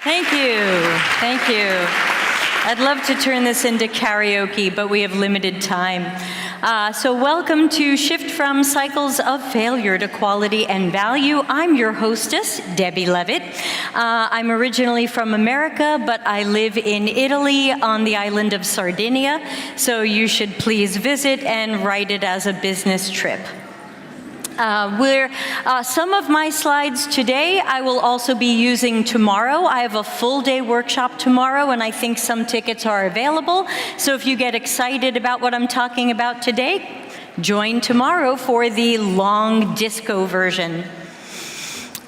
Thank you. Thank you. I'd love to turn this into karaoke, but we have limited time. So welcome to Shift from Cycles of Failure to Quality and Value. I'm your hostess, Debbie Levitt. I'm originally from America, but I live in Italy on the island of Sardinia, so you should please visit and write it as a business trip. Some of my slides today I will also be using tomorrow. I have a full day workshop tomorrow, and I think some tickets are available. So if you get excited about what I'm talking about today, join tomorrow for the long disco version.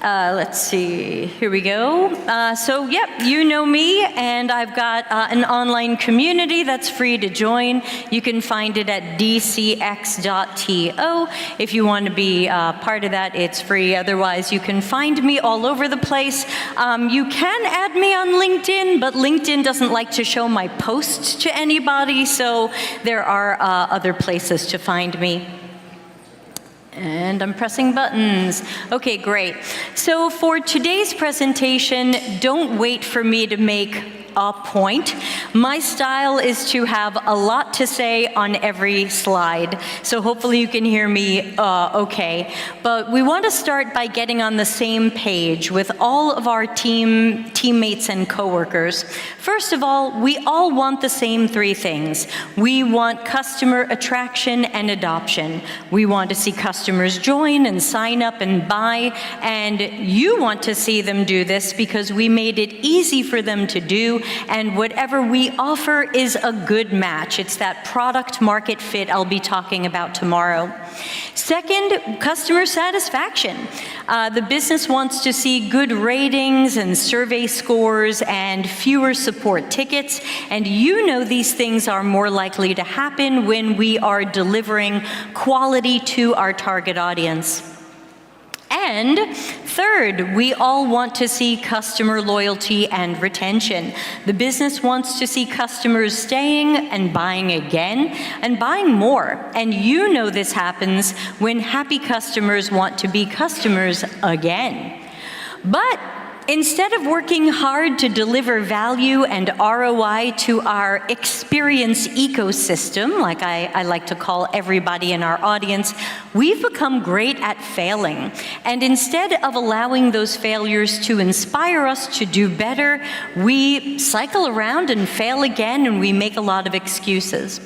Let's see, here we go. Yep, you know me, and I've got an online community that's free to join. You can find it at dcx.to. If you want to be part of that, it's free. Otherwise, you can find me all over the place. You can add me on LinkedIn, but LinkedIn doesn't like to show my posts to anybody, so there are other places to find me. And I'm pressing buttons. Okay, great. So for today's presentation, don't wait for me to make a point. My style is to have a lot to say on every slide, so hopefully you can hear me okay. But we want to start by getting on the same page with all of our teammates and coworkers. First of all, we all want the same three things. We want customer attraction and adoption. We want to see customers join and sign up and buy, and you want to see them do this because we made it easy for them to do, and whatever we offer is a good match. It's that product market fit I'll be talking about tomorrow. Second, customer satisfaction. The business wants to see good ratings and survey scores and fewer support tickets, and you know these things are more likely to happen when we are delivering quality to our target audience. And third, we all want to see customer loyalty and retention. The business wants to see customers staying and buying again and buying more. And you know this happens when happy customers want to be customers again. But instead of working hard to deliver value and ROI to our experience ecosystem, like I like to call everybody in our audience, we've become great at failing. And instead of allowing those failures to inspire us to do better, we cycle around and fail again, and we make a lot of excuses.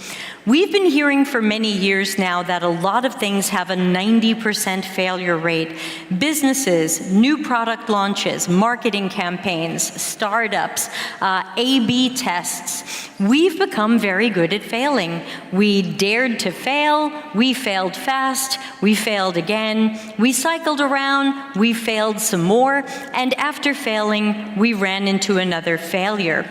We've been hearing for many years now that a lot of things have a 90% failure rate. Businesses, new product launches, marketing campaigns, startups, A/B tests. We've become very good at failing. We dared to fail, we failed fast, we failed again, we cycled around, we failed some more, and after failing, we ran into another failure.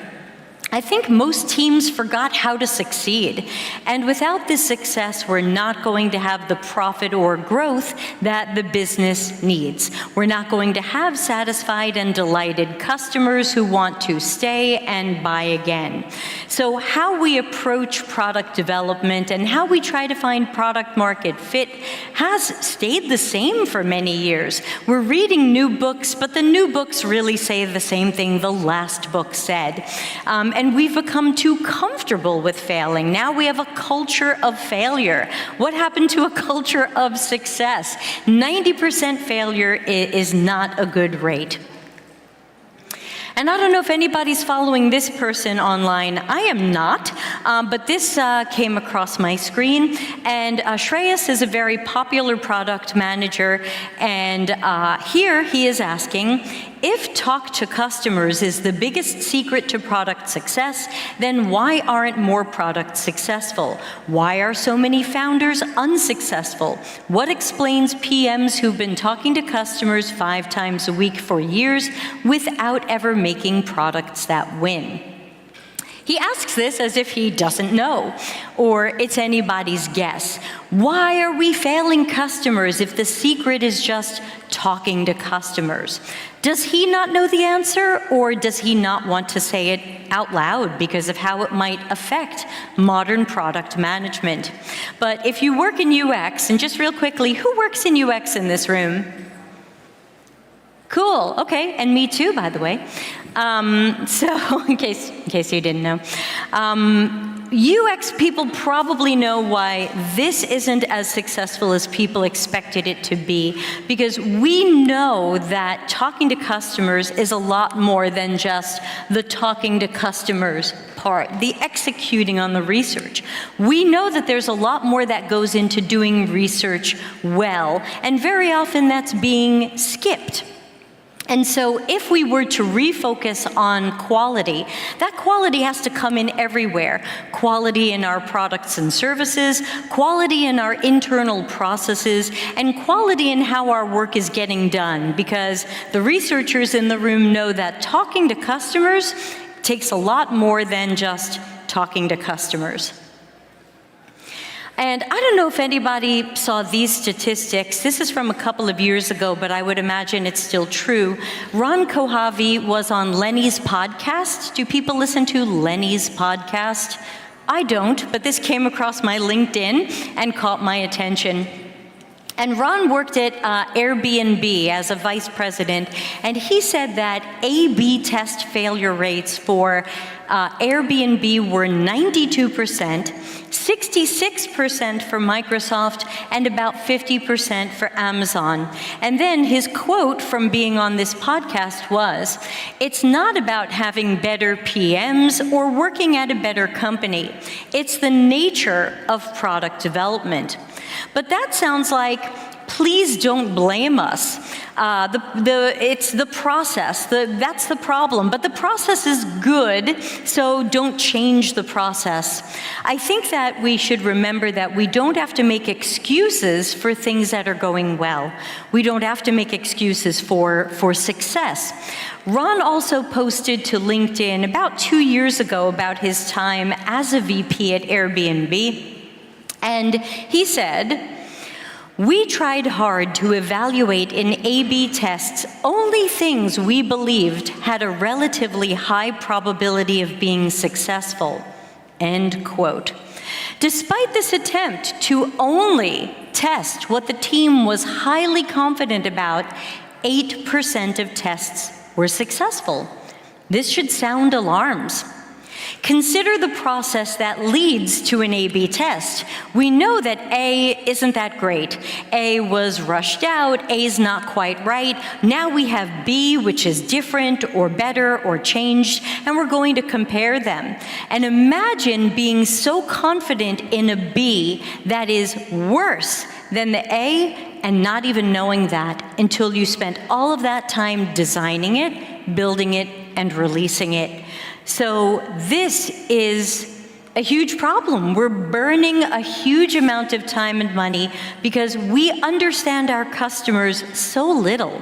I think most teams forgot how to succeed, and without this success, we're not going to have the profit or growth that the business needs. We're not going to have satisfied and delighted customers who want to stay and buy again. So how we approach product development and how we try to find product market fit has stayed the same for many years. We're reading new books, but the new books really say the same thing the last book said. And we've become too comfortable with failing. Now we have a culture of failure. What happened to a culture of success? 90% failure is not a good rate. And I don't know if anybody's following this person online. I am not, but this came across my screen. And Shreyas is a very popular product manager. And here he is asking, if talk to customers is the biggest secret to product success, then why aren't more products successful? Why are so many founders unsuccessful? What explains PMs who've been talking to customers 5 times a week for years without ever making products that win? He asks this as if he doesn't know, or it's anybody's guess. Why are we failing customers if the secret is just talking to customers? Does he not know the answer, or does he not want to say it out loud because of how it might affect modern product management? But if you work in UX, and just real quickly, who works in UX in this room? Cool, okay, and me too, by the way. So in case you didn't know, UX people probably know why this isn't as successful as people expected it to be, because we know that talking to customers is a lot more than just the talking to customers part, the executing on the research. We know that there's a lot more that goes into doing research well, and very often that's being skipped. And so if we were to refocus on quality, that quality has to come in everywhere. Quality in our products and services, quality in our internal processes, and quality in how our work is getting done, because the researchers in the room know that talking to customers takes a lot more than just talking to customers. And I don't know if anybody saw these statistics. This is from a couple of years ago, but I would imagine it's still true. Ron Kohavi was on Lenny's podcast. Do people listen to Lenny's podcast? I don't, but this came across my LinkedIn and caught my attention. And Ron worked at Airbnb as a vice president, and he said that A/B test failure rates for Airbnb were 92%, 66% for Microsoft, and about 50% for Amazon. And then his quote from being on this podcast was, "It's not about having better PMs or working at a better company. It's the nature of product development." But that sounds like, please don't blame us. It's the process, that's the problem. But the process is good, so don't change the process. I think that we should remember that we don't have to make excuses for things that are going well. We don't have to make excuses for success. Ron also posted to LinkedIn about 2 years ago about his time as a VP at Airbnb. And he said, "We tried hard to evaluate in A/B tests only things we believed had a relatively high probability of being successful." End quote. Despite this attempt to only test what the team was highly confident about, 8% of tests were successful. This should sound alarms. Consider the process that leads to an A/B test. We know that A isn't that great. A was rushed out, A's not quite right. Now we have B, which is different or better or changed, and we're going to compare them. And imagine being so confident in a B that is worse than the A and not even knowing that until you spent all of that time designing it, building it, and releasing it. So this is a huge problem. We're burning a huge amount of time and money because we understand our customers so little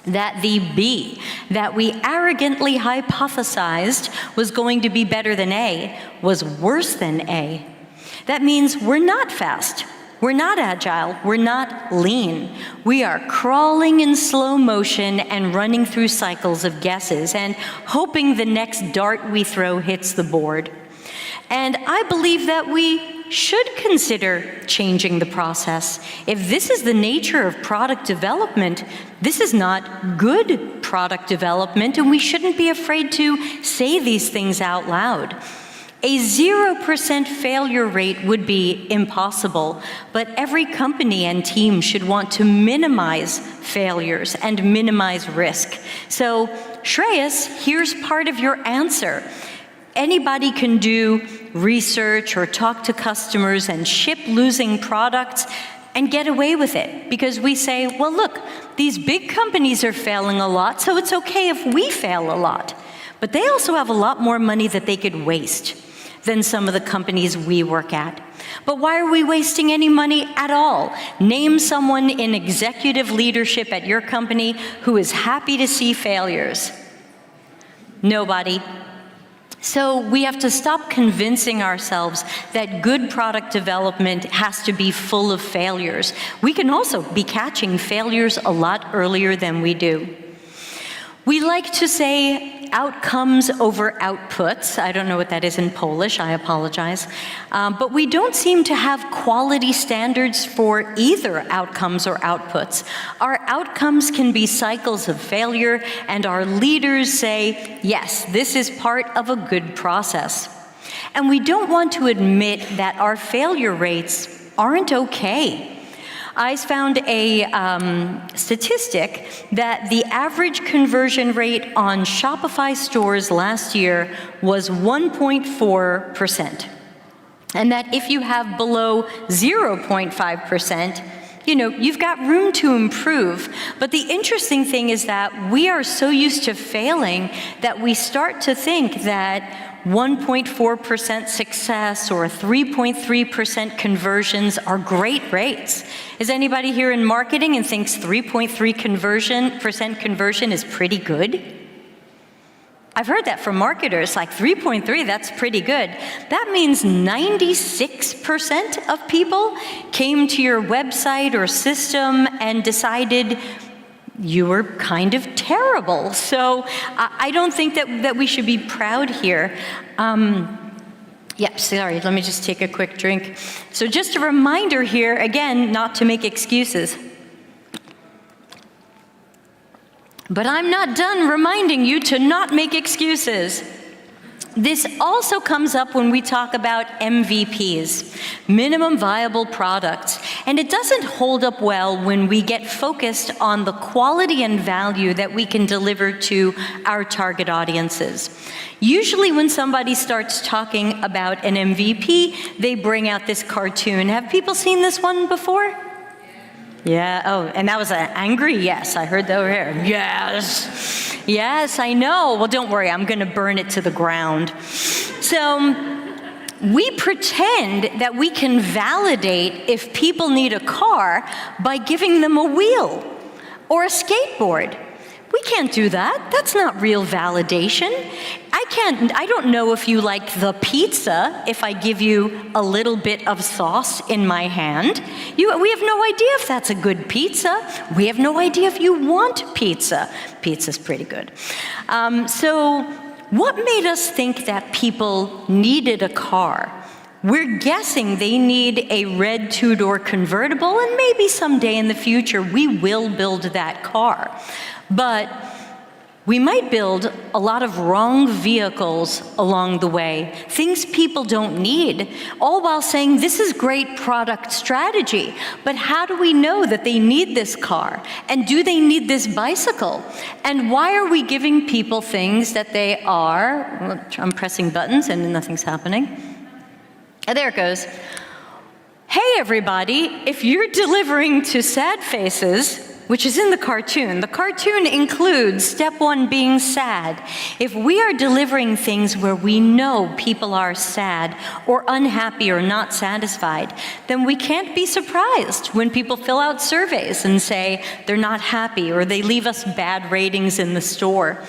that the B that we arrogantly hypothesized was going to be better than A was worse than A. That means we're not fast. We're not agile, we're not lean. We are crawling in slow motion and running through cycles of guesses and hoping the next dart we throw hits the board. And I believe that we should consider changing the process. If this is the nature of product development, this is not good product development, and we shouldn't be afraid to say these things out loud. A 0% failure rate would be impossible, but every company and team should want to minimize failures and minimize risk. So, Shreyas, here's part of your answer. Anybody can do research or talk to customers and ship losing products and get away with it because we say, well, look, these big companies are failing a lot, so it's okay if we fail a lot. But they also have a lot more money that they could waste than some of the companies we work at. But why are we wasting any money at all? Name someone in executive leadership at your company who is happy to see failures. Nobody. So we have to stop convincing ourselves that good product development has to be full of failures. We can also be catching failures a lot earlier than we do. We like to say, outcomes over outputs. I don't know what that is in Polish, I apologize. But we don't seem to have quality standards for either outcomes or outputs. Our outcomes can be cycles of failure, and our leaders say, yes, this is part of a good process. And we don't want to admit that our failure rates aren't okay. I found a statistic that the average conversion rate on Shopify stores last year was 1.4%. And that if you have below 0.5%, you've got room to improve. But the interesting thing is that we are so used to failing that we start to think that 1.4% success or 3.3% conversions are great rates. Is anybody here in marketing and thinks 3.3% conversion is pretty good? I've heard that from marketers, like 3.3, that's pretty good. That means 96% of people came to your website or system and decided you were kind of terrible. So I don't think that we should be proud here. Sorry, let me just take a quick drink. So just a reminder here, again, not to make excuses. But I'm not done reminding you to not make excuses. This also comes up when we talk about MVPs, minimum viable products, and it doesn't hold up well when we get focused on the quality and value that we can deliver to our target audiences. Usually when somebody starts talking about an MVP, they bring out this cartoon. Have people seen this one before? Yeah, oh, and that was an angry yes. I heard that over here. Yes. Yes, I know. Well, don't worry, I'm gonna burn it to the ground. So, we pretend that we can validate if people need a car by giving them a wheel or a skateboard. We can't do that. That's not real validation. I don't know if you like the pizza if I give you a little bit of sauce in my hand. We have no idea if that's a good pizza. We have no idea if you want pizza. Pizza's pretty good. So what made us think that people needed a car? We're guessing they need a red two-door convertible, and maybe someday in the future we will build that car. But we might build a lot of wrong vehicles along the way, things people don't need, all while saying this is great product strategy. But how do we know that they need this car? And do they need this bicycle? And why are we giving people things that they are, I'm pressing buttons and nothing's happening. There it goes. Hey everybody, if you're delivering to sad faces, which is in the cartoon includes step one being sad. If we are delivering things where we know people are sad or unhappy or not satisfied, then we can't be surprised when people fill out surveys and say they're not happy or they leave us bad ratings in the store.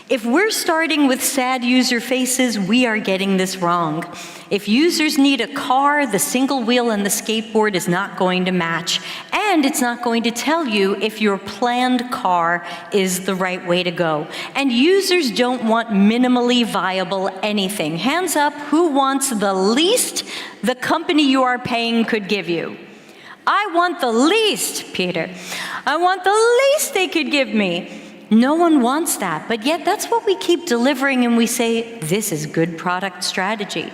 If we're starting with sad user faces, we are getting this wrong. If users need a car, the single wheel and the skateboard is not going to match, and it's not going to tell you if your planned car is the right way to go. And users don't want minimally viable anything. Hands up, who wants the least the company you are paying could give you? I want the least, Peter. I want the least they could give me. No one wants that, but yet that's what we keep delivering, and we say, this is good product strategy.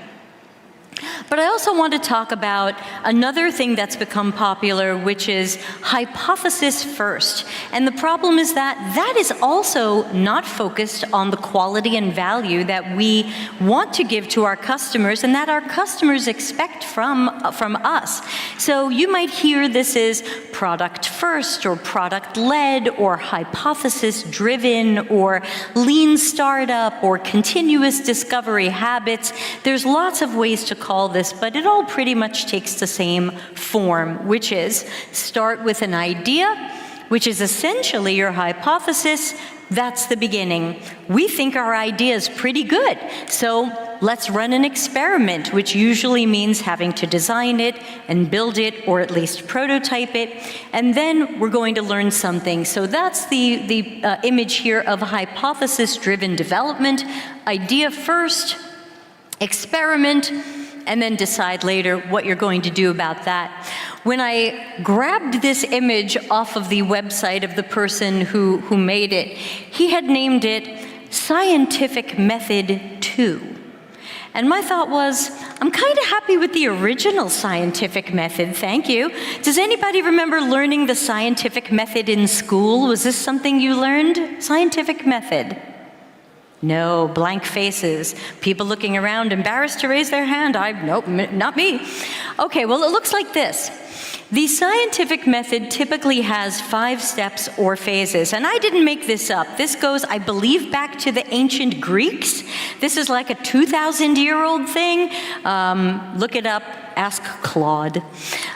But I also want to talk about another thing that's become popular, which is hypothesis first. And the problem is that that is also not focused on the quality and value that we want to give to our customers and that our customers expect from us. So you might hear this is product first or product led or hypothesis driven or lean startup or continuous discovery habits. There's lots of ways to call this, but it all pretty much takes the same form, which is start with an idea, which is essentially your hypothesis. That's the beginning. We think our idea is pretty good, so let's run an experiment, which usually means having to design it and build it, or at least prototype it, and then we're going to learn something. So that's the image here of hypothesis-driven development. Idea first, experiment, and then decide later what you're going to do about that. When I grabbed this image off of the website of the person who made it, he had named it Scientific Method 2. And my thought was, I'm kind of happy with the original scientific method, thank you. Does anybody remember learning the scientific method in school? Was this something you learned? Scientific method? No, blank faces. People looking around, embarrassed to raise their hand. Nope, not me. Okay, well, it looks like this. The scientific method typically has 5 steps or phases, and I didn't make this up. This goes, I believe, back to the ancient Greeks. This is like a 2,000-year-old thing. Look it up. Ask Claude.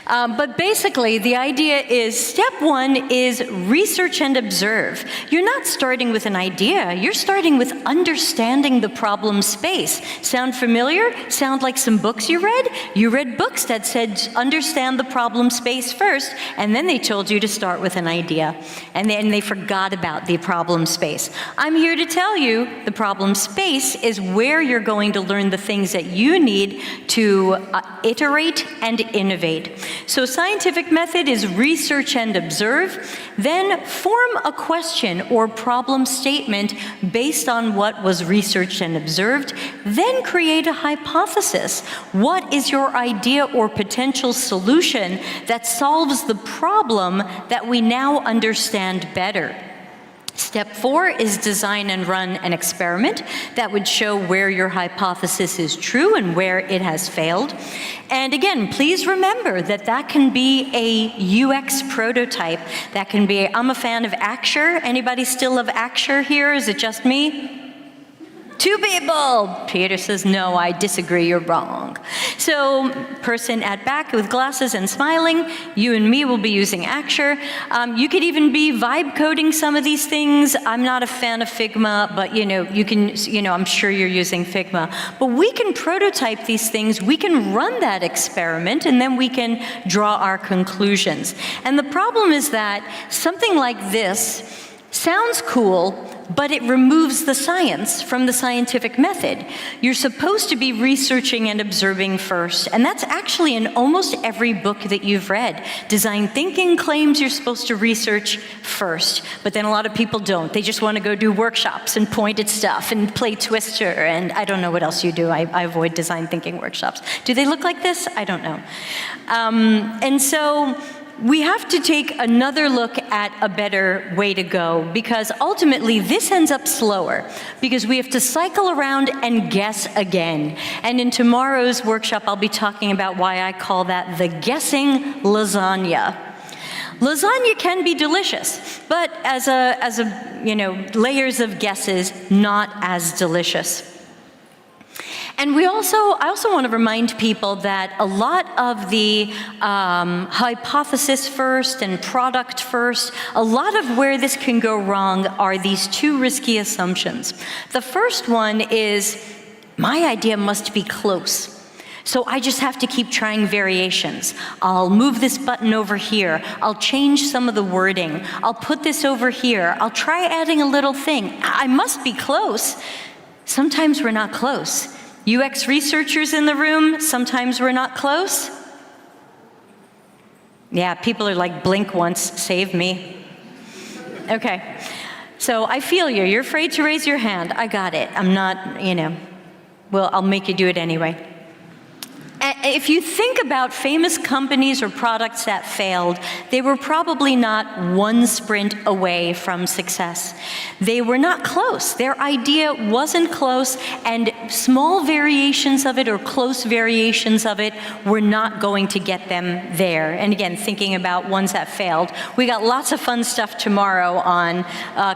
But basically, the idea is step 1 is research and observe. You're not starting with an idea. You're starting with understanding the problem space. Sound familiar? Sound like some books you read? You read books that said understand the problem space first, and then they told you to start with an idea. And then they forgot about the problem space. I'm here to tell you the problem space is where you're going to learn the things that you need to iterate and innovate. So scientific method is research and observe, then form a question or problem statement based on what was researched and observed, then create a hypothesis. What is your idea or potential solution that solves the problem that we now understand better? Step 4 is design and run an experiment that would show where your hypothesis is true and where it has failed. And again, please remember that that can be a UX prototype. That can be, I'm a fan of Acture. Anybody still love Acture here? Is it just me? 2 people. Peter says, no, I disagree, you're wrong. So, person at back with glasses and smiling, you and me will be using Acture. You could even be vibe coding some of these things. I'm not a fan of Figma, but you can, I'm sure you're using Figma. But we can prototype these things, we can run that experiment, and then we can draw our conclusions. And the problem is that something like this sounds cool, but it removes the science from the scientific method. You're supposed to be researching and observing first, and that's actually in almost every book that you've read. Design thinking claims you're supposed to research first, but then a lot of people don't. They just want to go do workshops and point at stuff and play Twister, and I don't know what else you do. I avoid design thinking workshops. Do they look like this? I don't know. And so, we have to take another look at a better way to go, because ultimately this ends up slower because we have to cycle around and guess again. And in tomorrow's workshop, I'll be talking about why I call that the guessing lasagna. Lasagna can be delicious, but as layers of guesses, not as delicious. And I also want to remind people that a lot of the hypothesis first and product first, a lot of where this can go wrong are these 2 risky assumptions. The first one is, my idea must be close. So I just have to keep trying variations. I'll move this button over here. I'll change some of the wording. I'll put this over here. I'll try adding a little thing. I must be close. Sometimes we're not close. UX researchers in the room, sometimes we're not close. Yeah, people are like, blink once, save me. Okay, so I feel you. You're afraid to raise your hand. I got it. I'm not, well, I'll make you do it anyway. If you think about famous companies or products that failed, they were probably not 1 sprint away from success. They were not close. Their idea wasn't close, and small variations of it or close variations of it were not going to get them there. And again, thinking about ones that failed. We got lots of fun stuff tomorrow on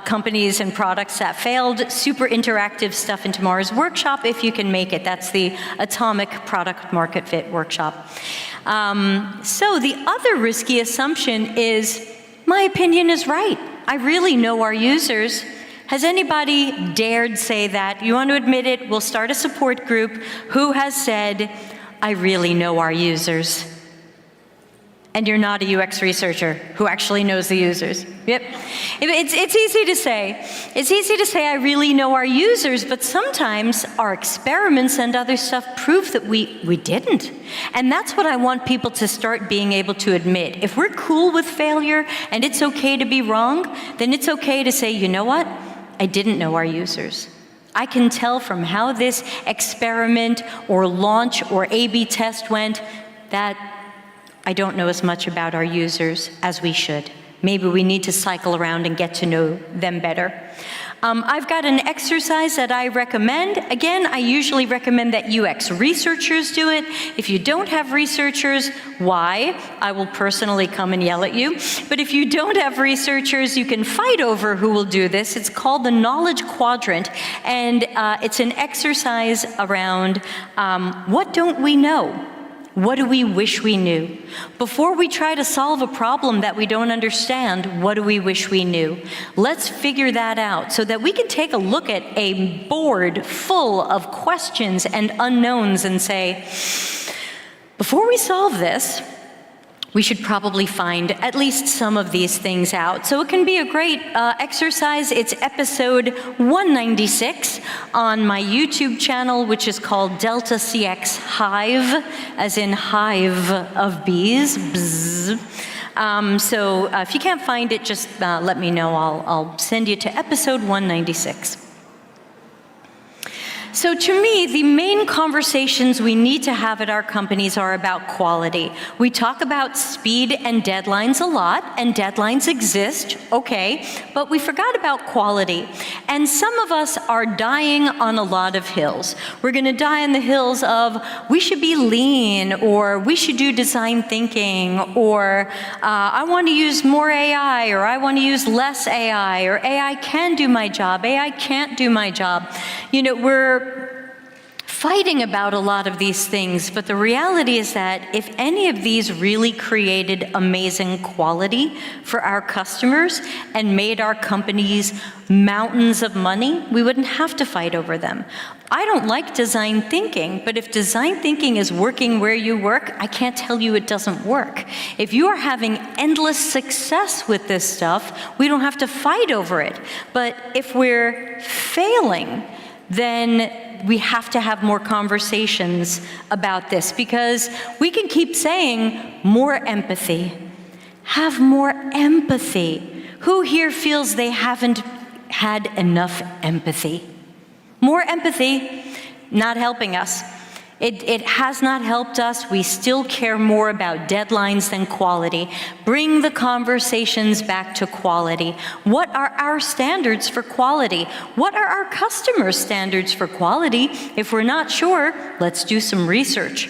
companies and products that failed. Super interactive stuff in tomorrow's workshop if you can make it. That's the Atomic Product Market Fit workshop. So the other risky assumption is my opinion is right. I really know our users. Has anybody dared say that? You want to admit it? We'll start a support group. Who has said, I really know our users? And you're not a UX researcher who actually knows the users. Yep. It's easy to say. It's easy to say I really know our users, but sometimes our experiments and other stuff prove that we didn't. And that's what I want people to start being able to admit. If we're cool with failure and it's okay to be wrong, then it's okay to say, you know what? I didn't know our users. I can tell from how this experiment or launch or A/B test went that I don't know as much about our users as we should. Maybe we need to cycle around and get to know them better. I've got an exercise that I recommend. Again, I usually recommend that UX researchers do it. If you don't have researchers, why? I will personally come and yell at you. But if you don't have researchers, you can fight over who will do this. It's called the Knowledge Quadrant, and it's an exercise around what don't we know? What do we wish we knew? Before we try to solve a problem that we don't understand, what do we wish we knew? Let's figure that out so that we can take a look at a board full of questions and unknowns and say, before we solve this, we should probably find at least some of these things out. So it can be a great exercise. It's episode 196 on my YouTube channel, which is called Delta CX Hive, as in hive of bees. Bzz. So if you can't find it, just let me know. I'll send you to episode 196. So to me, the main conversations we need to have at our companies are about quality. We talk about speed and deadlines a lot, and deadlines exist, okay, but we forgot about quality. And some of us are dying on a lot of hills. We're gonna die on the hills of, we should be lean, or we should do design thinking, or I wanna use more AI, or I wanna use less AI, or AI can do my job, AI can't do my job. You know, we're fighting about a lot of these things, but the reality is that if any of these really created amazing quality for our customers and made our companies mountains of money, we wouldn't have to fight over them. I don't like design thinking, but if design thinking is working where you work, I can't tell you it doesn't work. If you are having endless success with this stuff, we don't have to fight over it. But if we're failing, then we have to have more conversations about this, because we can keep saying more empathy. Have more empathy. Who here feels they haven't had enough empathy? More empathy, not helping us. It has not helped us. We still care more about deadlines than quality. Bring the conversations back to quality. What are our standards for quality? What are our customers' standards for quality? If we're not sure, let's do some research.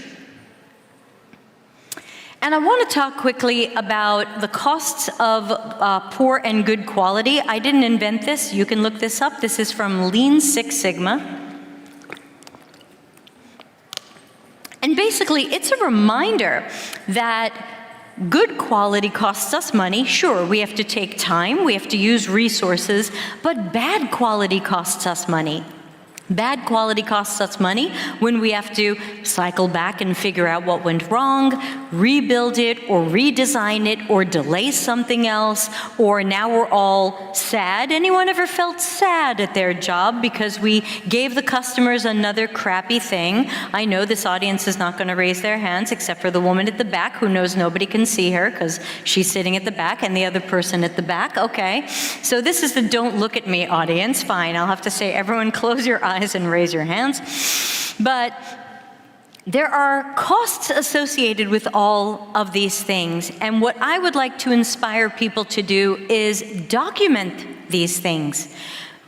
And I want to talk quickly about the costs of poor and good quality. I didn't invent this. You can look this up. This is from Lean Six Sigma. And basically, it's a reminder that good quality costs us money. Sure, we have to take time, we have to use resources, but bad quality costs us money. Bad quality costs us money when we have to cycle back and figure out what went wrong, rebuild it, or redesign it, or delay something else, or now we're all sad. Anyone ever felt sad at their job because we gave the customers another crappy thing? I know this audience is not going to raise their hands except for the woman at the back who knows nobody can see her because she's sitting at the back, and the other person at the back. Okay, so this is the don't look at me audience. Fine, I'll have to say everyone close your eyes and raise your hands. But there are costs associated with all of these things, and what I would like to inspire people to do is document these things.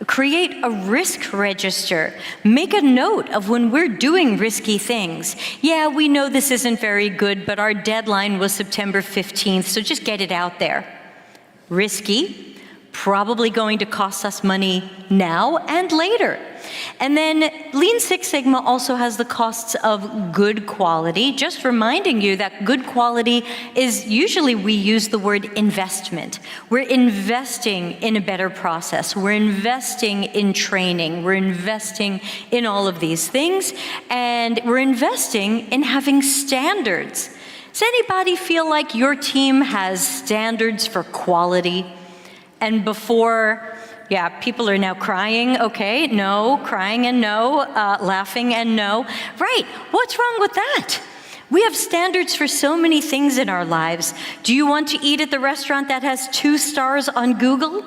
Create a risk register. Make a note of when we're doing risky things. Yeah, we know this isn't very good, but our deadline was September 15th, so just get it out there. Risky, probably going to cost us money now and later. And then Lean Six Sigma also has the costs of good quality, just reminding you that good quality is usually we use the word investment. We're investing in a better process. We're investing in training. We're investing in all of these things. And we're investing in having standards. Does anybody feel like your team has standards for quality? And before, yeah, people are now crying, okay, no, crying and no, laughing and no. Right, what's wrong with that? We have standards for so many things in our lives. Do you want to eat at the restaurant that has 2 stars on Google?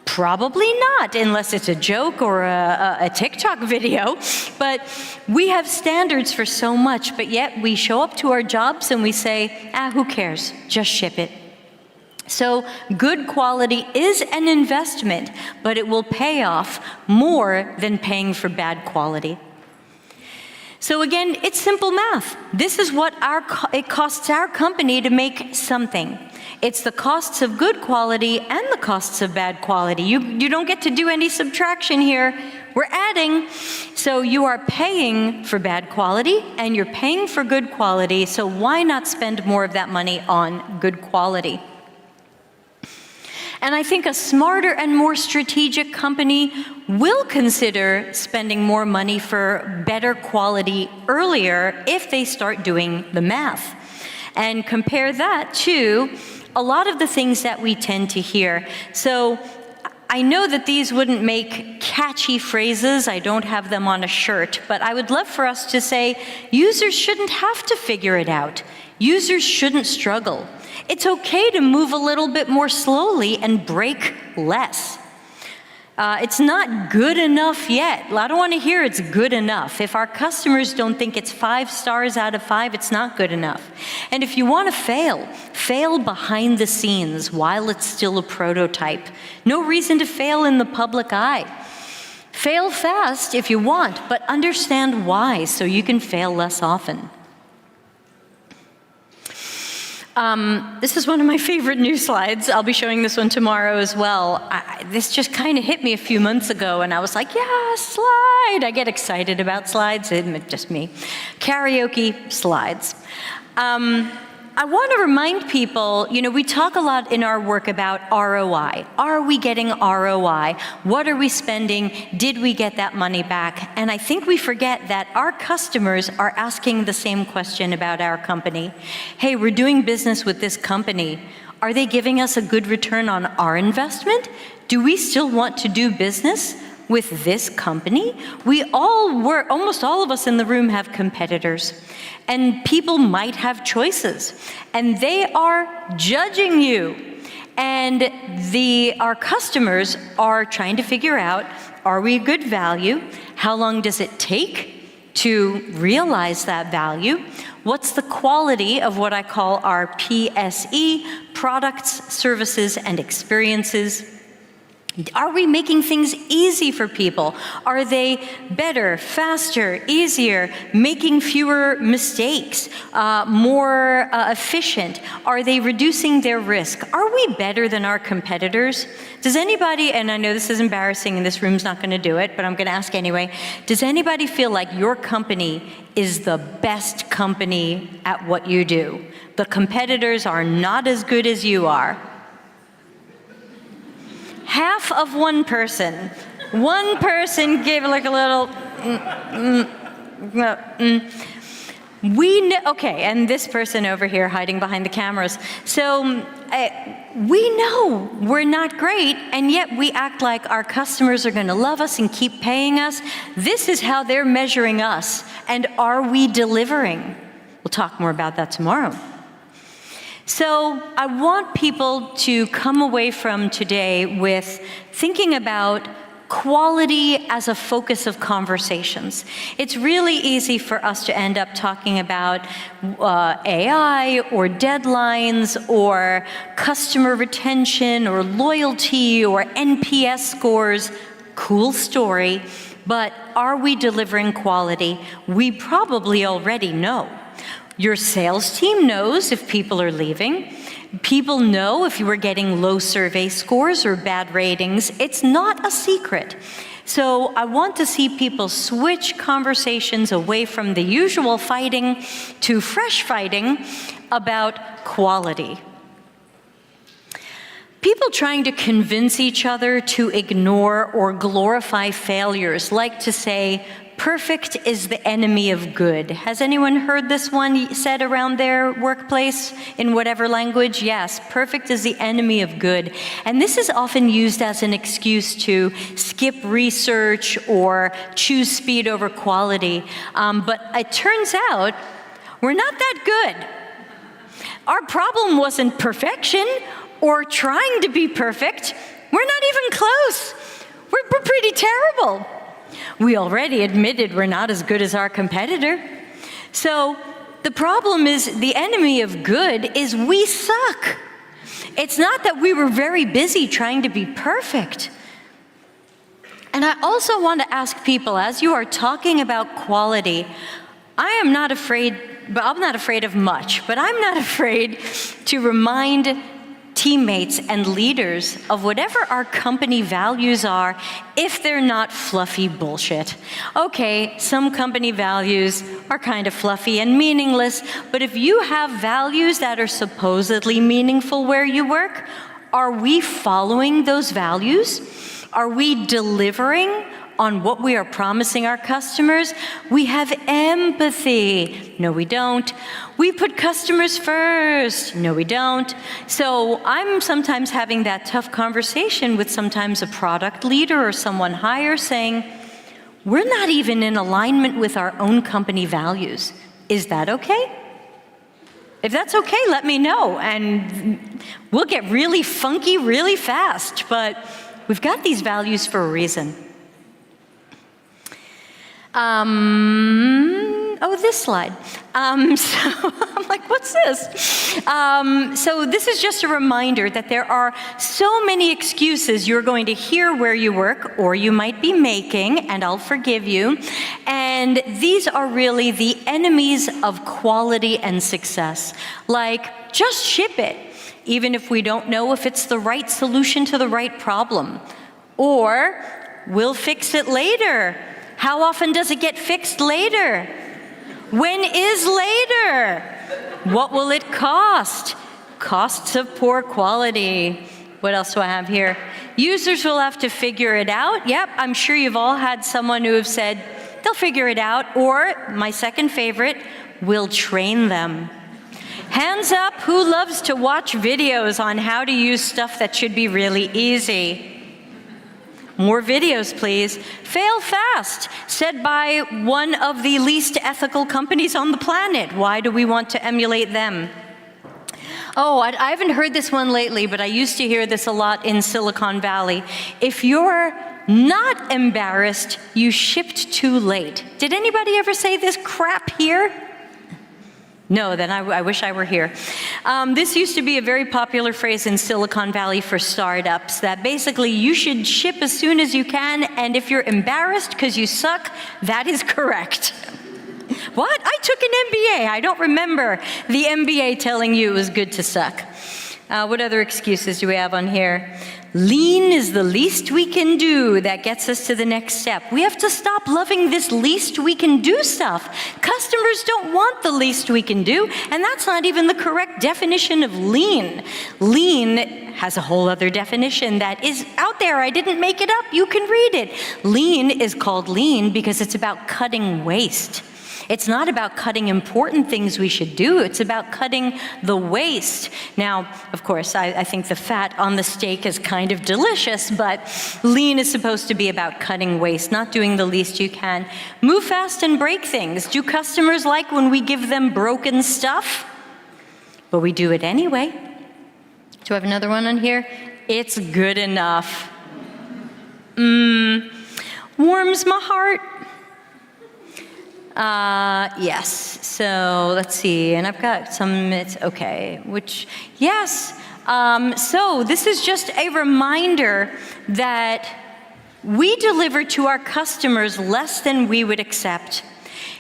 Probably not, unless it's a joke or a TikTok video. But we have standards for so much, but yet we show up to our jobs and we say, who cares? Just ship it. So good quality is an investment, but it will pay off more than paying for bad quality. So again, it's simple math. This is what it costs our company to make something. It's the costs of good quality and the costs of bad quality. You don't get to do any subtraction here. We're adding. So you are paying for bad quality and you're paying for good quality. So why not spend more of that money on good quality? And I think a smarter and more strategic company will consider spending more money for better quality earlier if they start doing the math. And compare that to a lot of the things that we tend to hear. So I know that these wouldn't make catchy phrases. I don't have them on a shirt, but I would love for us to say, users shouldn't have to figure it out. Users shouldn't struggle. It's okay to move a little bit more slowly and break less. It's not good enough yet. I don't want to hear it's good enough. If our customers don't think it's 5 stars out of 5, it's not good enough. And if you want to fail behind the scenes while it's still a prototype. No reason to fail in the public eye. Fail fast if you want, but understand why so you can fail less often. This is one of my favorite new slides. I'll be showing this one tomorrow as well. This just kind of hit me a few months ago, and I was like, yeah, slide. I get excited about slides. It's just me. Karaoke slides. I want to remind people, we talk a lot in our work about ROI. Are we getting ROI? What are we spending? Did we get that money back? And I think we forget that our customers are asking the same question about our company. Hey, we're doing business with this company. Are they giving us a good return on our investment? Do we still want to do business with this company? Almost all of us in the room have competitors, and people might have choices, and they are judging you. And our customers are trying to figure out, are we a good value? How long does it take to realize that value? What's the quality of what I call our PSE, products, services, and experiences? Are we making things easy for people? Are they better, faster, easier, making fewer mistakes, more efficient? Are they reducing their risk? Are we better than our competitors? Does anybody, and I know this is embarrassing and this room's not going to do it, but I'm going to ask anyway, does anybody feel like your company is the best company at what you do? The competitors are not as good as you are. Half of one person. One person gave like a little, We know, okay, and this person over here hiding behind the cameras. So we know we're not great, and yet we act like our customers are gonna love us and keep paying us. This is how they're measuring us, and are we delivering? We'll talk more about that tomorrow. So I want people to come away from today with thinking about quality as a focus of conversations. It's really easy for us to end up talking about AI or deadlines or customer retention or loyalty or NPS scores. Cool story, but are we delivering quality? We probably already know. Your sales team knows if people are leaving. People know if you are getting low survey scores or bad ratings. It's not a secret. So I want to see people switch conversations away from the usual fighting to fresh fighting about quality. People trying to convince each other to ignore or glorify failures like to say, perfect is the enemy of good. Has anyone heard this one said around their workplace in whatever language? Yes, perfect is the enemy of good. And this is often used as an excuse to skip research or choose speed over quality. But it turns out we're not that good. Our problem wasn't perfection or trying to be perfect. We're not even close. We're pretty terrible. We already admitted we're not as good as our competitor. So the problem is the enemy of good is we suck. It's not that we were very busy trying to be perfect. And I also want to ask people, as you are talking about quality, I'm not afraid of much, but I'm not afraid to remind teammates and leaders of whatever our company values are if they're not fluffy bullshit. Okay, some company values are kind of fluffy and meaningless, but if you have values that are supposedly meaningful where you work, are we following those values? Are we delivering on what we are promising our customers? We have empathy. No, we don't. We put customers first. No, we don't. So I'm sometimes having that tough conversation with sometimes a product leader or someone higher saying, we're not even in alignment with our own company values. Is that okay? If that's okay, let me know, and we'll get really funky really fast, but we've got these values for a reason. Oh, this slide. So I'm like, what's this? So this is just a reminder that there are so many excuses you're going to hear where you work, or you might be making, and I'll forgive you. And these are really the enemies of quality and success. Like, just ship it, even if we don't know if it's the right solution to the right problem. Or, we'll fix it later. How often does it get fixed later? When is later? What will it cost? Costs of poor quality. What else do I have here? Users will have to figure it out. Yep, I'm sure you've all had someone who have said, they'll figure it out. Or, my second favorite, we'll train them. Hands up, who loves to watch videos on how to use stuff that should be really easy? More videos, please. Fail fast, said by one of the least ethical companies on the planet. Why do we want to emulate them? Oh, I haven't heard this one lately, but I used to hear this a lot in Silicon Valley. If you're not embarrassed, you shipped too late. Did anybody ever say this crap here? No, then I wish I were here. This used to be a very popular phrase in Silicon Valley for startups, that basically you should ship as soon as you can, and if you're embarrassed because you suck, that is correct. What? I took an MBA. I don't remember the MBA telling you it was good to suck. What other excuses do we have on here? Lean is the least we can do. That gets us to the next step. We have to stop loving this least we can do stuff. Customers don't want the least we can do, and that's not even the correct definition of lean. Lean has a whole other definition that is out there. I didn't make it up. You can read it. Lean is called lean because it's about cutting waste. It's not about cutting important things we should do. It's about cutting the waste. Now, of course, I think the fat on the steak is kind of delicious, but lean is supposed to be about cutting waste, not doing the least you can. Move fast and break things. Do customers like when we give them broken stuff? But we do it anyway. Do I have another one on here? It's good enough. Warms my heart. Yes, so let's see, and I've got some, yes. So this is just a reminder that we deliver to our customers less than we would accept.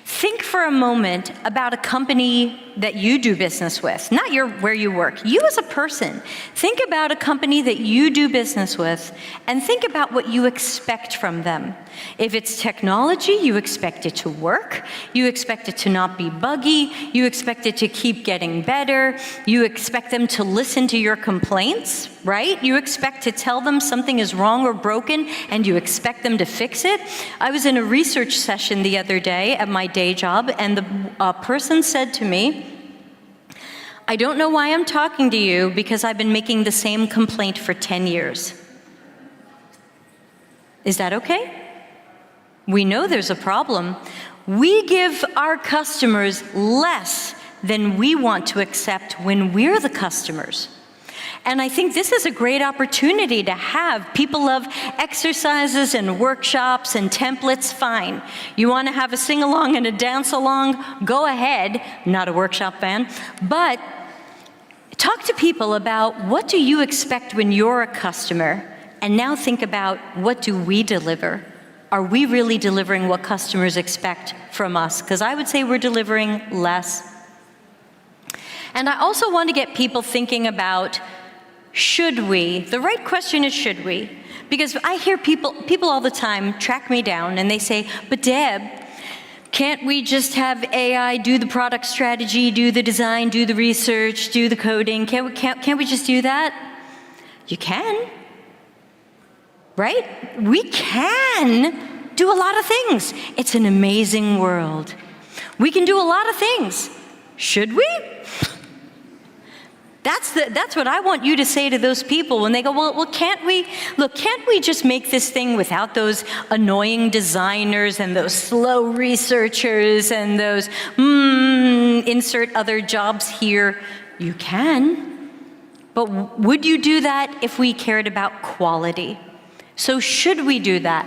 Think for a moment about a company that you do business with, not where you work. You as a person. Think about a company that you do business with and think about what you expect from them. If it's technology, you expect it to work. You expect it to not be buggy. You expect it to keep getting better. You expect them to listen to your complaints, right? You expect to tell them something is wrong or broken, and you expect them to fix it. I was in a research session the other day at my day job, and the person said to me, "I don't know why I'm talking to you because I've been making the same complaint for 10 years. Is that okay? We know there's a problem. We give our customers less than we want to accept when we're the customers. And I think this is a great opportunity to have. People love exercises and workshops and templates, fine. You want to have a sing-along and a dance-along, go ahead. Not a workshop fan. But talk to people about what do you expect when you're a customer, and now think about what do we deliver. Are we really delivering what customers expect from us? Because I would say we're delivering less. And I also want to get people thinking about, should we? The right question is, should we? Because I hear people all the time track me down and they say, but Deb, can't we just have AI do the product strategy, do the design, do the research, do the coding? Can't we just do that? You can. Right? We can do a lot of things. It's an amazing world. We can do a lot of things. Should we? That's what I want you to say to those people when they go, well, can't we just make this thing without those annoying designers and those slow researchers and those, insert other jobs here? You can. But would you do that if we cared about quality? So should we do that?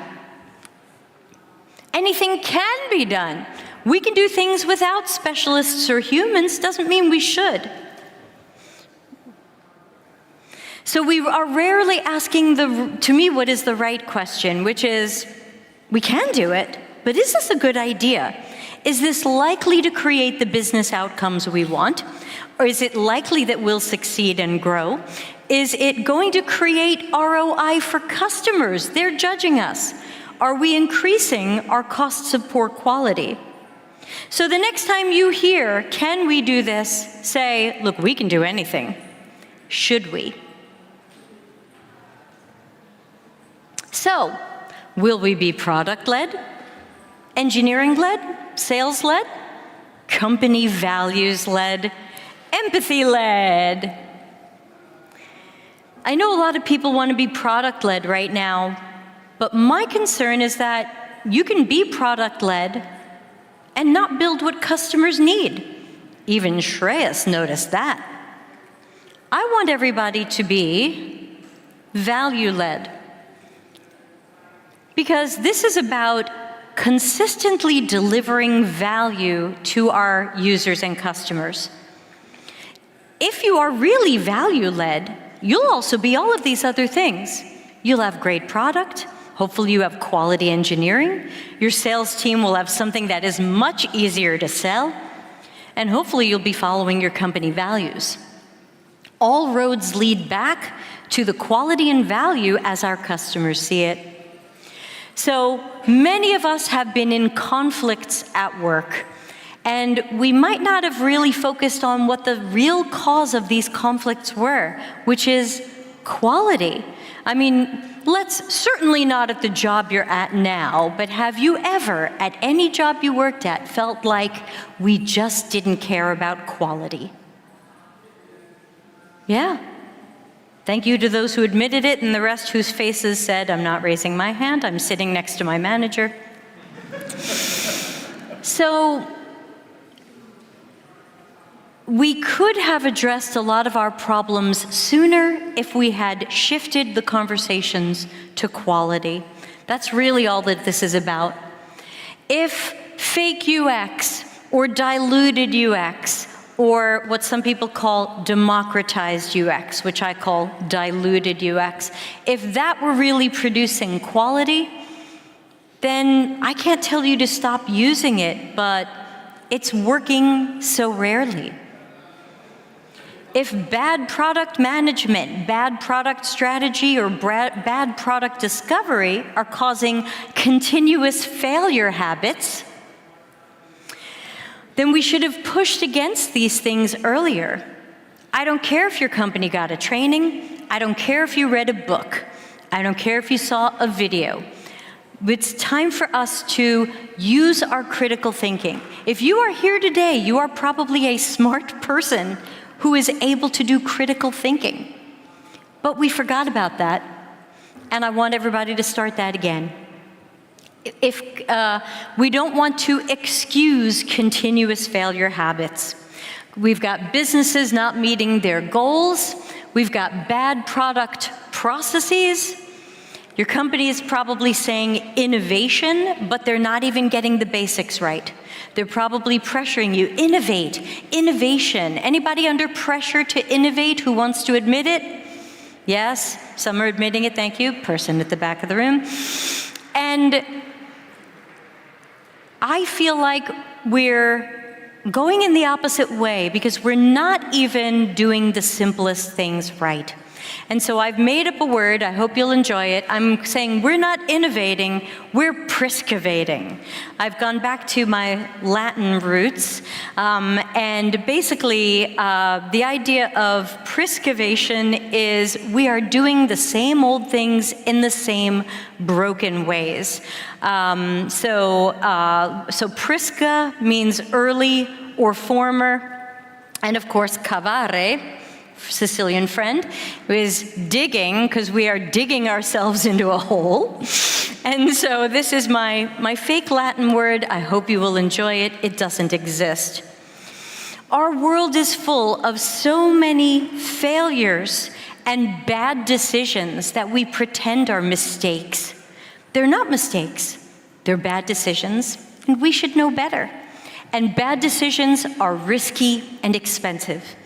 Anything can be done. We can do things without specialists or humans, doesn't mean we should. So we are rarely asking, to me, what is the right question, which is, we can do it, but is this a good idea? Is this likely to create the business outcomes we want? Or is it likely that we'll succeed and grow? Is it going to create ROI for customers? They're judging us. Are we increasing our costs of poor quality? So the next time you hear, can we do this? Say, look, we can do anything. Should we? So, will we be product-led, engineering-led, sales-led, company values-led, empathy-led? I know a lot of people want to be product-led right now, but my concern is that you can be product-led and not build what customers need. Even Shreyas noticed that. I want everybody to be value-led, because this is about consistently delivering value to our users and customers. If you are really value-led, you'll also be all of these other things. You'll have great product. Hopefully you have quality engineering. Your sales team will have something that is much easier to sell. And hopefully you'll be following your company values. All roads lead back to the quality and value as our customers see it. So many of us have been in conflicts at work, and we might not have really focused on what the real cause of these conflicts were, which is quality. I mean, let's certainly not at the job you're at now, but have you ever, at any job you worked at, felt like we just didn't care about quality? Yeah. Thank you to those who admitted it and the rest whose faces said, I'm not raising my hand, I'm sitting next to my manager. So, we could have addressed a lot of our problems sooner if we had shifted the conversations to quality. That's really all that this is about. If fake UX or diluted UX or what some people call democratized UX, which I call diluted UX, if that were really producing quality, then I can't tell you to stop using it, but it's working so rarely. If bad product management, bad product strategy, or bad product discovery are causing continuous failure habits, then we should have pushed against these things earlier. I don't care if your company got a training. I don't care if you read a book. I don't care if you saw a video. It's time for us to use our critical thinking. If you are here today, you are probably a smart person who is able to do critical thinking. But we forgot about that, and I want everybody to start that again. If we don't want to excuse continuous failure habits. We've got businesses not meeting their goals. We've got bad product processes. Your company is probably saying innovation, but they're not even getting the basics right. They're probably pressuring you, innovate, innovation. Anybody under pressure to innovate who wants to admit it? Yes, some are admitting it, thank you. Person at the back of the room. And I feel like we're going in the opposite way because we're not even doing the simplest things right. And so I've made up a word, I hope you'll enjoy it. I'm saying we're not innovating, we're priscavating. I've gone back to my Latin roots, and basically the idea of priscavation is we are doing the same old things in the same broken ways. So prisca means early or former, and of course cavare, Sicilian friend, is digging, because we are digging ourselves into a hole. And so this is my fake Latin word. I hope you will enjoy it. It doesn't exist. Our world is full of so many failures and bad decisions that we pretend are mistakes. They're not mistakes. They're bad decisions, and we should know better. And bad decisions are risky and expensive.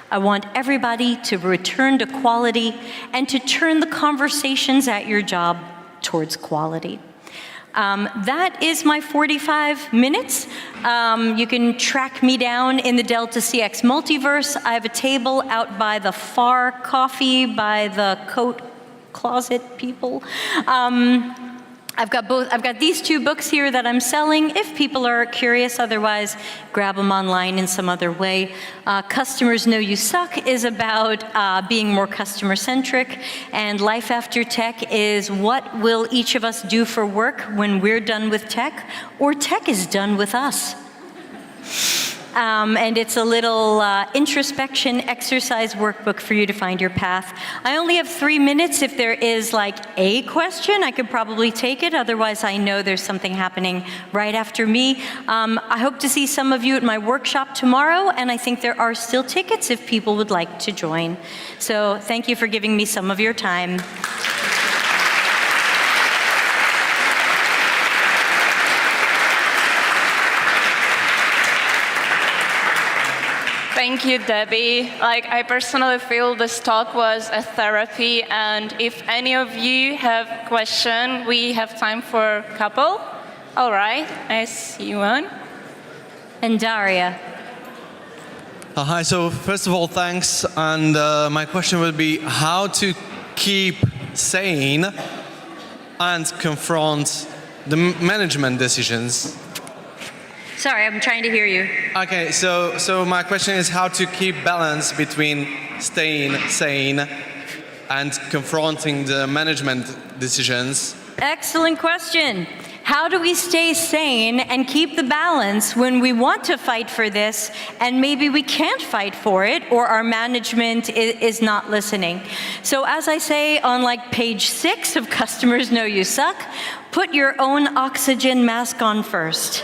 I want everybody to return to quality and to turn the conversations at your job towards quality. That is my 45 minutes. You can track me down in the Delta CX multiverse. I have a table out by the far coffee, by the coat closet people. I've got these two books here that I'm selling if people are curious. Otherwise, grab them online in some other way. Customers Know You Suck is about being more customer-centric, and Life After Tech is what will each of us do for work when we're done with tech, or tech is done with us. And it's a little introspection exercise workbook for you to find your path. I only have 3 minutes. If there is like a question, I could probably take it. Otherwise, I know there's something happening right after me. I hope to see some of you at my workshop tomorrow, and I think there are still tickets if people would like to join. So thank you for giving me some of your time. Thank you, Debbie. I personally feel this talk was a therapy, and if any of you have a question, we have time for a couple. All right, I see one. And Daria. Hi, so first of all, thanks. And my question would be how to keep sane and confront the management decisions. Sorry, I'm trying to hear you. Okay, so my question is how to keep balance between staying sane and confronting the management decisions. Excellent question. How do we stay sane and keep the balance when we want to fight for this and maybe we can't fight for it or our management is not listening? So as I say on like page 6 of Customers Know You Suck, put your own oxygen mask on first.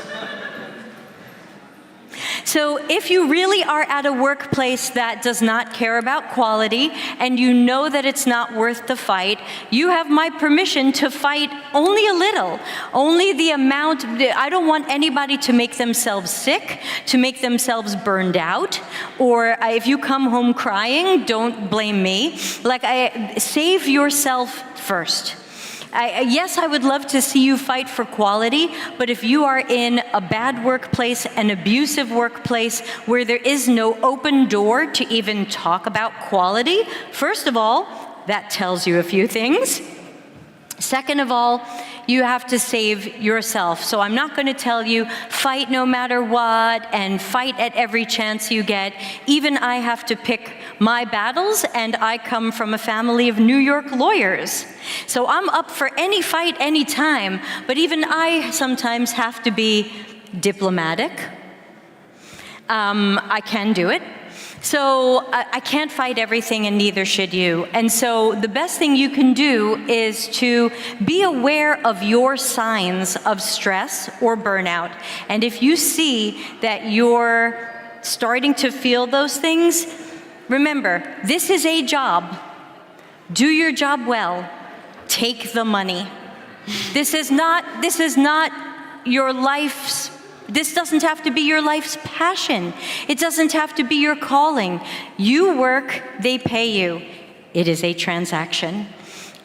So if you really are at a workplace that does not care about quality and you know that it's not worth the fight, you have my permission to fight only a little, only the amount. I don't want anybody to make themselves sick, to make themselves burned out, or if you come home crying, don't blame me. Save yourself first. Yes, I would love to see you fight for quality, but if you are in a bad workplace, an abusive workplace, where there is no open door to even talk about quality, first of all, that tells you a few things. Second of all, you have to save yourself. So I'm not going to tell you, fight no matter what, and fight at every chance you get. Even I have to pick my battles, and I come from a family of New York lawyers. So I'm up for any fight, any time, but even I sometimes have to be diplomatic. I can do it. So I can't fight everything, and neither should you. And so the best thing you can do is to be aware of your signs of stress or burnout. And if you see that you're starting to feel those things, remember, this is a job. Do your job well. Take the money. This is not your life's. This doesn't have to be your life's passion. It doesn't have to be your calling. You work, they pay you. It is a transaction.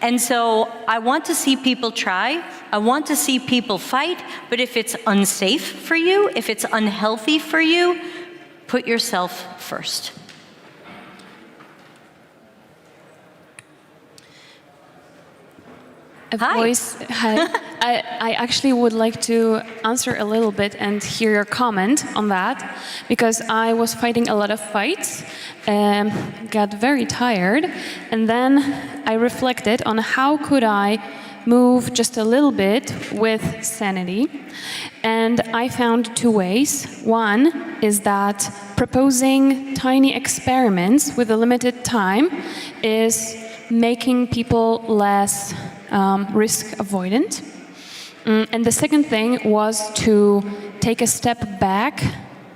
And so I want to see people try. I want to see people fight. But if it's unsafe for you, if it's unhealthy for you, put yourself first. Hi. Hi. I actually would like to answer a little bit and hear your comment on that, because I was fighting a lot of fights, got very tired, and then I reflected on how could I move just a little bit with sanity. And I found two ways. One is that proposing tiny experiments with a limited time is making people less risk avoidant. And the second thing was to take a step back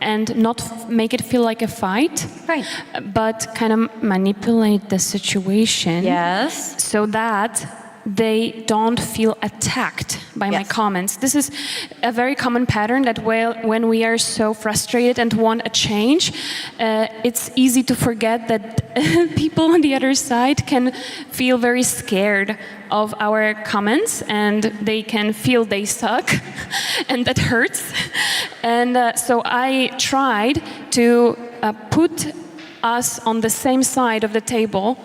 and not make it feel like a fight, Right. but kind of manipulate the situation. Yes. So that they don't feel attacked by my Yes. comments. This is a very common pattern that when we are so frustrated and want a change, it's easy to forget that people on the other side can feel very scared of our comments, and they can feel they suck, and that hurts. And so I tried to put us on the same side of the table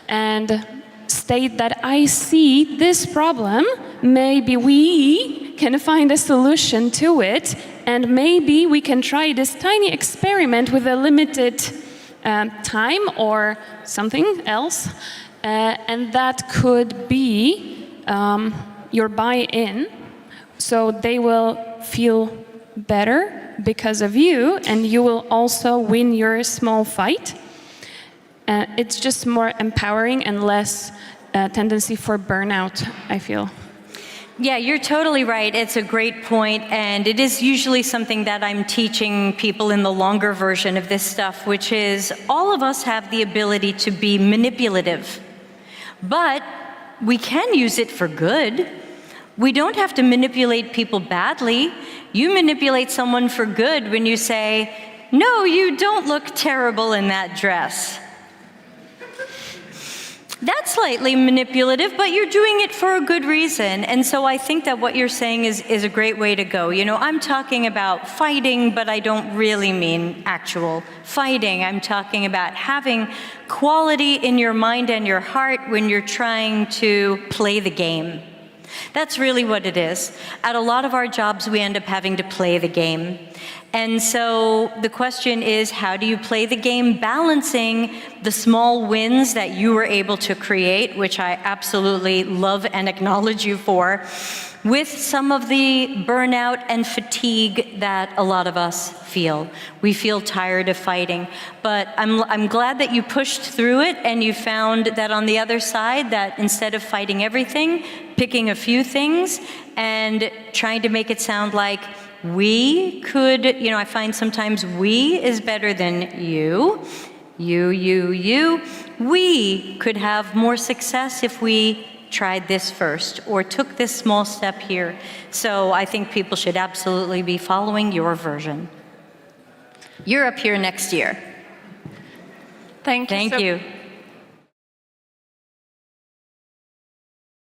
and state that I see this problem, maybe we can find a solution to it, and maybe we can try this tiny experiment with a limited time or something else, and that could be your buy-in, so they will feel better because of you, and you will also win your small fight. It's just more empowering and less tendency for burnout, I feel. Yeah, you're totally right. It's a great point, and it is usually something that I'm teaching people in the longer version of this stuff, which is all of us have the ability to be manipulative, but we can use it for good. We don't have to manipulate people badly. You manipulate someone for good when you say, "No, you don't look terrible in that dress." That's slightly manipulative, but you're doing it for a good reason. And so I think that what you're saying is a great way to go. You know, I'm talking about fighting, but I don't really mean actual fighting. I'm talking about having quality in your mind and your heart when you're trying to play the game. That's really what it is. At a lot of our jobs, we end up having to play the game. And so the question is, how do you play the game, balancing the small wins that you were able to create, which I absolutely love and acknowledge you for, with some of the burnout and fatigue that a lot of us feel. We feel tired of fighting, but I'm glad that you pushed through it and you found that on the other side, that instead of fighting everything, picking a few things and trying to make it sound like we could, you know, I find sometimes we is better than you. We could have more success if we tried this first or took this small step here. So I think people should absolutely be following your version. You're up here next year. Thank you. Thank you.